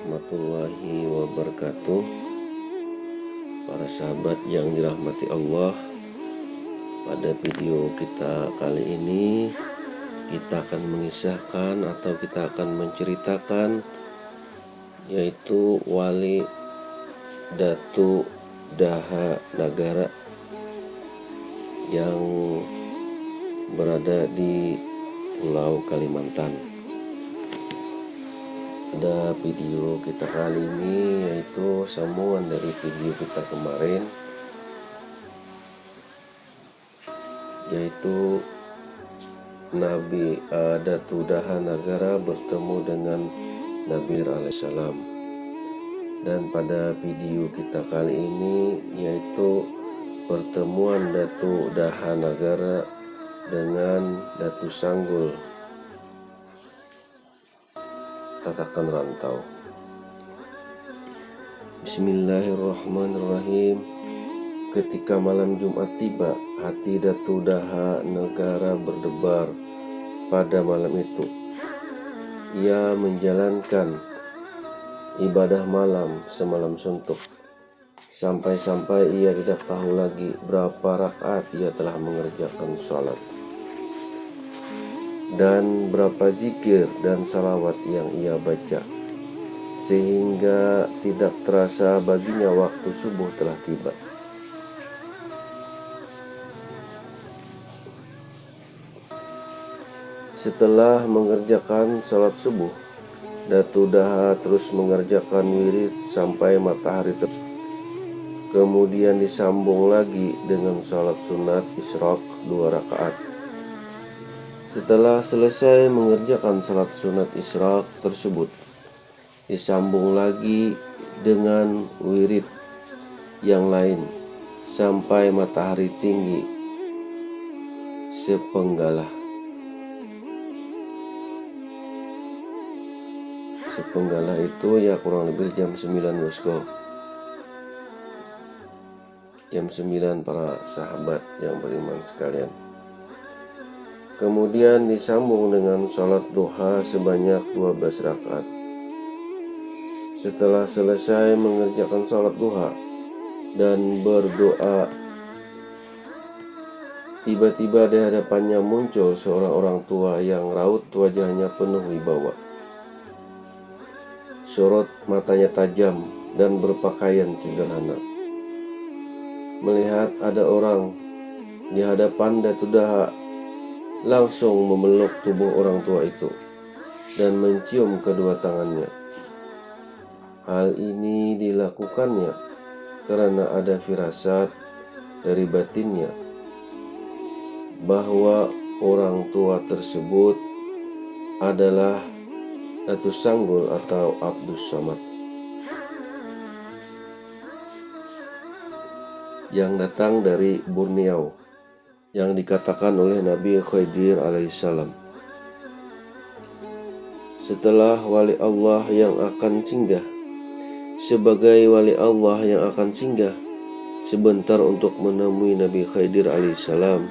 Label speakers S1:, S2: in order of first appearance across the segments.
S1: warahmatullahi wabarakatuh. Para sahabat yang dirahmati Allah, pada video kita kali ini kita akan mengisahkan atau kita akan menceritakan yaitu Wali Datu Daha Nagara yang berada di Pulau Kalimantan. Pada video kita kali ini yaitu sambungan dari video kita kemarin, yaitu Nabi Datu Daha Nagara bertemu dengan Nabi alaihissalam. Dan pada video kita kali ini yaitu pertemuan Datu Daha Nagara dengan Datu Sanggul Tatakan Rantau. Bismillahirrahmanirrahim. Ketika malam Jumat tiba, hati Datu Daha Nagara berdebar pada malam itu. Ia menjalankan ibadah malam semalam suntuk, sampai-sampai ia tidak tahu lagi berapa rakaat ia telah mengerjakan sholat dan berapa zikir dan salawat yang ia baca, sehingga tidak terasa baginya waktu subuh telah tiba. Setelah mengerjakan sholat subuh, Datu Daha terus mengerjakan wirid sampai matahari terbit. Kemudian disambung lagi dengan sholat sunat isyraq 2 rakaat. Setelah selesai mengerjakan salat sunat isyraq tersebut, disambung lagi dengan wirid yang lain sampai matahari tinggi sepenggalah. Sepenggalah itu ya kurang lebih jam 9 bosku. Jam 9 para sahabat yang beriman sekalian. Kemudian disambung dengan sholat duha sebanyak 12 rakaat. Setelah selesai mengerjakan sholat duha dan berdoa, tiba-tiba di hadapannya muncul seorang orang tua yang raut wajahnya penuh wibawa. Sorot matanya tajam dan berpakaian sederhana. Melihat ada orang di hadapan Datu Daha, langsung memeluk tubuh orang tua itu dan mencium kedua tangannya. Hal ini dilakukannya karena ada firasat dari batinnya bahwa orang tua tersebut adalah Datu Sanggul atau Abdus Somad yang datang dari Borneo, yang dikatakan oleh Nabi Khidir alaihissalam. Setelah wali Allah yang akan singgah, sebagai wali Allah yang akan singgah sebentar untuk menemui Nabi Khidir alaihissalam,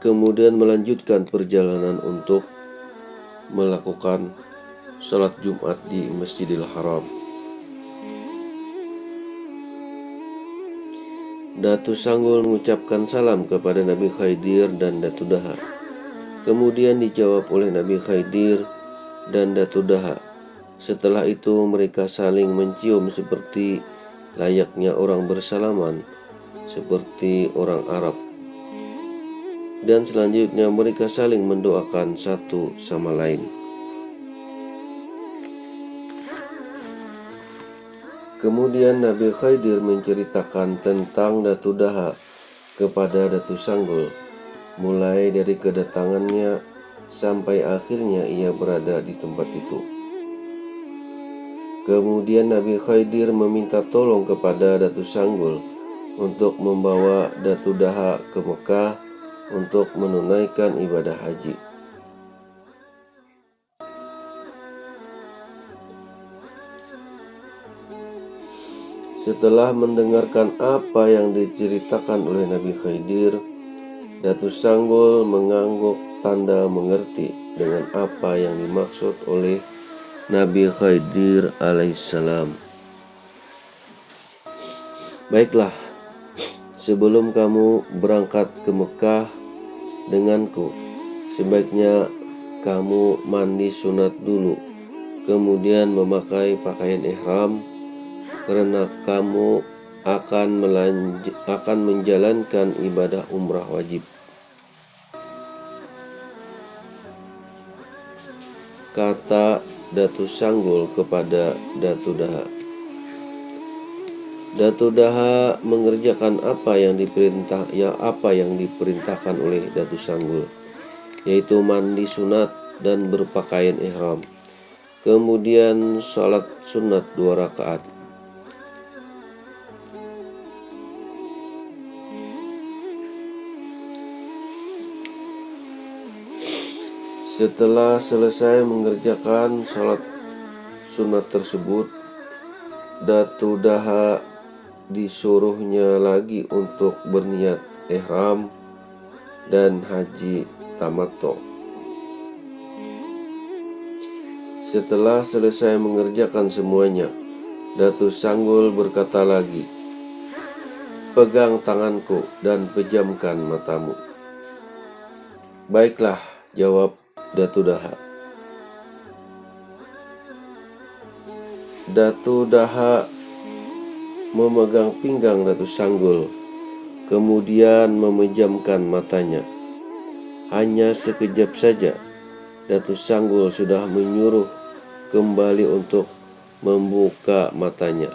S1: kemudian melanjutkan perjalanan untuk melakukan sholat Jumat di Masjidil Haram. Datu Sanggul mengucapkan salam kepada Nabi Khidir dan Datu Daha. Kemudian dijawab oleh Nabi Khidir dan Datu Daha. Setelah itu mereka saling mencium seperti layaknya orang bersalaman, seperti orang Arab. Dan selanjutnya mereka saling mendoakan satu sama lain. Kemudian Nabi Khidir menceritakan tentang Datu Daha kepada Datu Sanggul, mulai dari kedatangannya sampai akhirnya ia berada di tempat itu. Kemudian Nabi Khidir meminta tolong kepada Datu Sanggul untuk membawa Datu Daha ke Mekah untuk menunaikan ibadah haji. Setelah mendengarkan apa yang diceritakan oleh Nabi Khidir, Datu Sanggul mengangguk tanda mengerti. dengan apa yang dimaksud oleh Nabi Khidir alaihissalam. Baiklah, sebelum kamu berangkat ke Mekah denganku, sebaiknya kamu mandi sunat dulu, kemudian memakai pakaian ihram, karena kamu akan menjalankan ibadah umrah wajib. Kata Datu Sanggul kepada Datu Daha. Datu Daha mengerjakan apa yang diperintahkan oleh Datu Sanggul, yaitu mandi sunat dan berpakaian ihram. Kemudian sholat sunat 2 rakaat. Setelah selesai mengerjakan sholat sunat tersebut, Datu Daha disuruhnya lagi untuk berniat ihram dan haji tamattu. Setelah selesai mengerjakan semuanya, Datu Sanggul berkata lagi, "Pegang tanganku dan pejamkan matamu." "Baiklah," jawab Datu Daha. Datu Daha memegang pinggang Datu Sanggul, kemudian memejamkan matanya. Hanya sekejap saja, Datu Sanggul sudah menyuruh kembali untuk membuka matanya.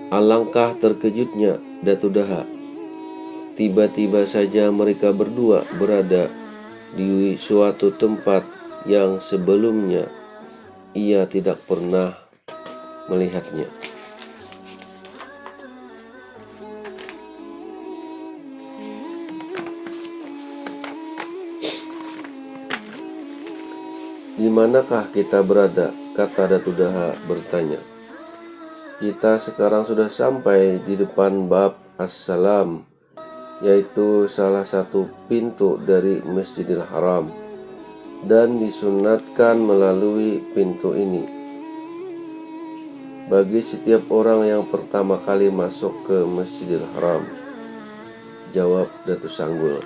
S1: Alangkah terkejutnya Datu Daha. Tiba-tiba saja mereka berdua berada di suatu tempat yang sebelumnya ia tidak pernah melihatnya. "Di manakah kita berada?" kata Datu Daha bertanya. "Kita sekarang sudah sampai di depan Bab As-Salam, yaitu salah satu pintu dari Masjidil Haram, dan disunatkan melalui pintu ini bagi setiap orang yang pertama kali masuk ke Masjidil Haram," jawab Datu Sanggul.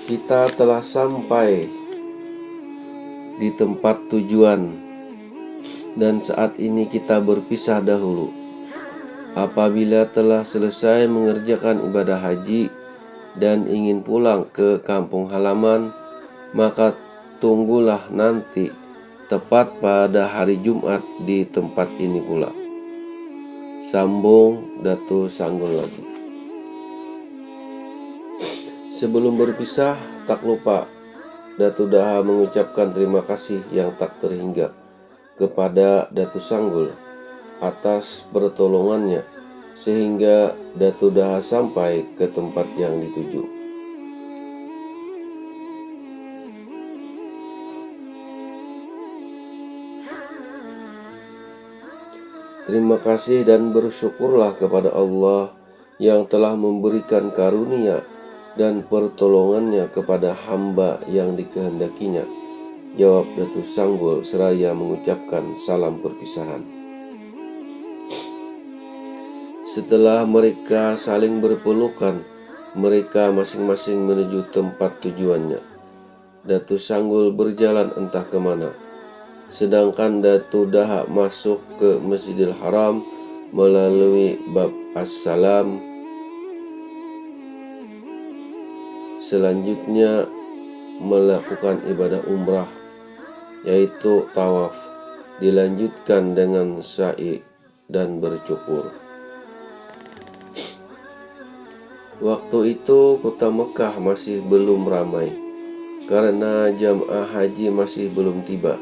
S1: "Kita telah sampai di tempat tujuan, dan saat ini kita berpisah dahulu. Apabila telah selesai mengerjakan ibadah haji dan ingin pulang ke kampung halaman, maka tunggulah nanti tepat pada hari Jumat di tempat ini pula," sambung Datu Sanggul lagi. Sebelum berpisah, tak lupa Datu Daha mengucapkan terima kasih yang tak terhingga kepada Datu Sanggul atas pertolongannya, sehingga Datu Daha sampai ke tempat yang dituju. Terima kasih dan bersyukurlah kepada Allah yang telah memberikan karunia dan pertolongannya kepada hamba yang dikehendakinya, jawab Datu Sanggul seraya mengucapkan salam perpisahan. Setelah mereka saling berpelukan, mereka masing-masing menuju tempat tujuannya. Datu Sanggul berjalan entah kemana, sedangkan Datu Daha masuk ke Masjidil Haram melalui Bab As-Salam. Selanjutnya melakukan ibadah umrah, yaitu tawaf, dilanjutkan dengan sa'i dan bercukur. Waktu itu kota Mekah masih belum ramai karena jamaah haji masih belum tiba.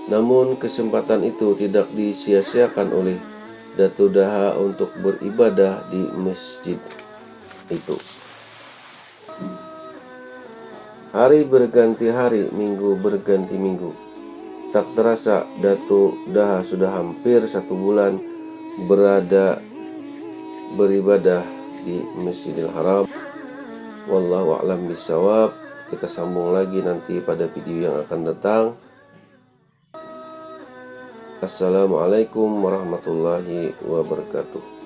S1: Namun kesempatan itu tidak disia-siakan oleh Datu Daha untuk beribadah di masjid itu. Hari berganti hari, minggu berganti minggu. Tak terasa Datu Daha sudah hampir 1 bulan beribadah di Masjidil Haram. Wallahu a'lam bishawab. Kita sambung lagi nanti pada video yang akan datang. Assalamualaikum warahmatullahi wabarakatuh.